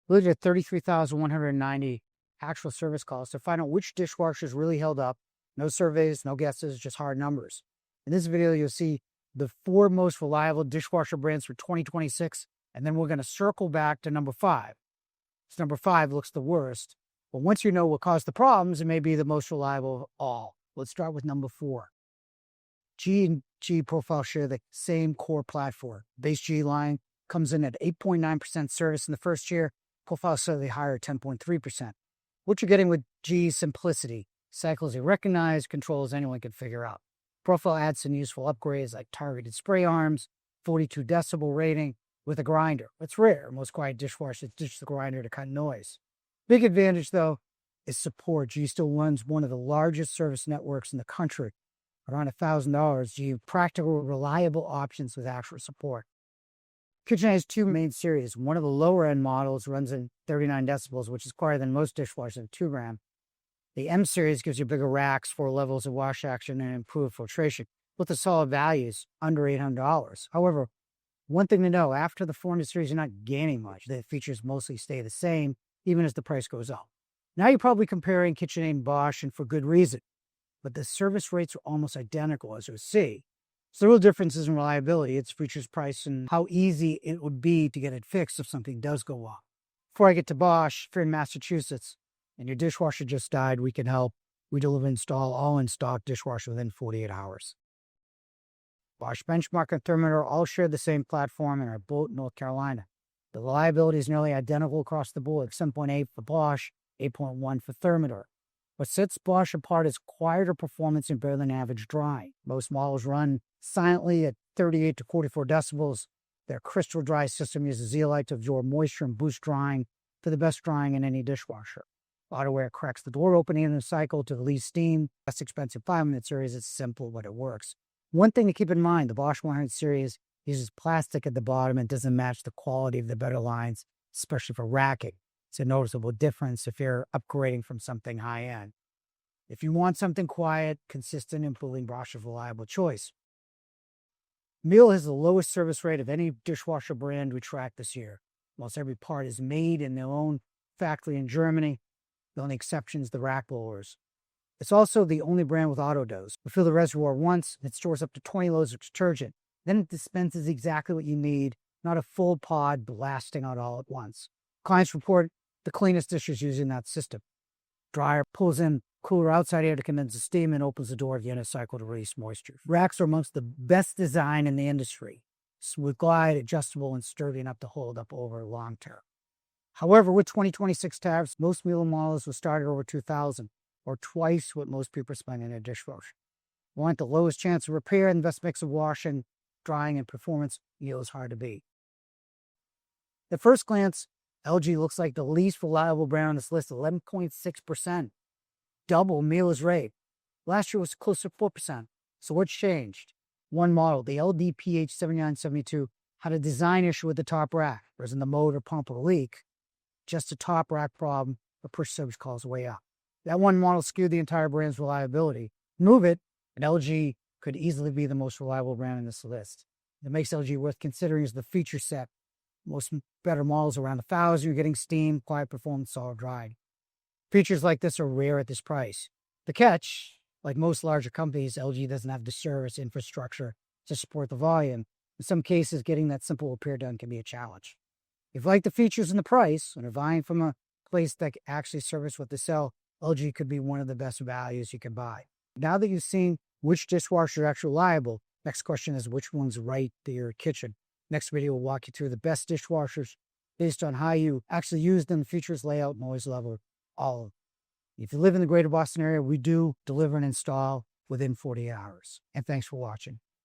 We looked at 33,190 actual service calls to find out which dishwashers really held up. No surveys, no guesses, just hard numbers. In this video, you'll see the 4 most reliable dishwasher brands for 2026, and then we're going to circle back to number 5. So number 5 looks the worst, but once you know what caused the problems, it may be the most reliable of all. Let's start with number 4. G and G profile share the same core platform. Base G line comes in at 8.9% service in the first year, profile slightly higher at 10.3%. What you're getting with G is simplicity. Cycles you recognize, controls anyone can figure out. Profile adds some useful upgrades like targeted spray arms, 42 decibel rating with a grinder. It's rare. Most quiet dishwashers ditch the grinder to cut noise. Big advantage, though, is support. G still runs one of the largest service networks in the country. Around $1,000, G have practical, reliable options with actual support. KitchenAid has 2 main series. One of the lower-end models runs in 39 decibels, which is quieter than most dishwashers at 2 gram. The M series gives you bigger racks, 4 levels of wash action, and improved filtration, with the solid values under $800. However, one thing to know, after the 400 series, you're not gaining much. The features mostly stay the same, even as the price goes up. Now you're probably comparing KitchenAid and Bosch, and for good reason. But the service rates are almost identical, as you'll see. So the real difference is in reliability. It's features, price, and how easy it would be to get it fixed if something does go wrong. Before I get to Bosch, if you're in Massachusetts and your dishwasher just died, we can help. We deliver and install all in-stock dishwasher within 48 hours. Bosch, Benchmark, and Thermador all share the same platform and are both North Carolina. The reliability is nearly identical across the board, 7.8 for Bosch, 8.1 for Thermador. What sets Bosch apart is quieter performance and better than average drying. Most models run silently at 38 to 44 decibels. Their crystal dry system uses zeolite to absorb moisture and boost drying for the best drying in any dishwasher. AutoWare cracks the door opening in the cycle to release steam. Less expensive 5-minute series is simple, but it works. One thing to keep in mind, the Bosch 100 series uses plastic at the bottom and doesn't match the quality of the better lines, especially for racking. It's a noticeable difference if you're upgrading from something high-end. If you want something quiet, consistent, and fully Bosch is a reliable choice. Miele has the lowest service rate of any dishwasher brand we tracked this year. Almost every part is made in their own factory in Germany. The only exception is the rack blowers. It's also the only brand with auto dose. Refill the reservoir once, it stores up to 20 loads of detergent. Then it dispenses exactly what you need, not a full pod blasting out all at once. Clients report the cleanest dishes using that system. Dryer pulls in cooler outside air to condense the steam and opens the door of the inner cycle to release moisture. Racks are amongst the best design in the industry. Smooth glide, adjustable, and sturdy enough to hold up over long term. However, with 2026 tariffs, most Miele models will start at over $2,000, or twice what most people spend in a dishwasher. Want the lowest chance of repair and best mix of washing, drying, and performance? Miele is hard to beat. At first glance, LG looks like the least reliable brand on this list, 11.6%. Double Miele's rate. Last year was close to 4%. So what's changed? One model, the LDPH7972, had a design issue with the top rack. Whereas in the motor pump or leak, just a top rack problem, the push service calls way up. That one model skewed the entire brand's reliability. Move it, and LG could easily be the most reliable brand in this list. What makes LG worth considering is the feature set. Most better models around $1,000, you're getting steam, quiet performance, solid drying. Features like this are rare at this price. The catch, like most larger companies, LG doesn't have the service infrastructure to support the volume. In some cases, getting that simple repair done can be a challenge. If you like the features and the price, and are buying from a place that actually service what they sell, LG could be one of the best values you can buy. Now that you've seen which dishwasher is actually reliable, next question is which one's right to your kitchen. Next video will walk you through the best dishwashers based on how you actually use them, features, layout, noise level, all of them. If you live in the greater Boston area, we do deliver and install within 48 hours. And thanks for watching.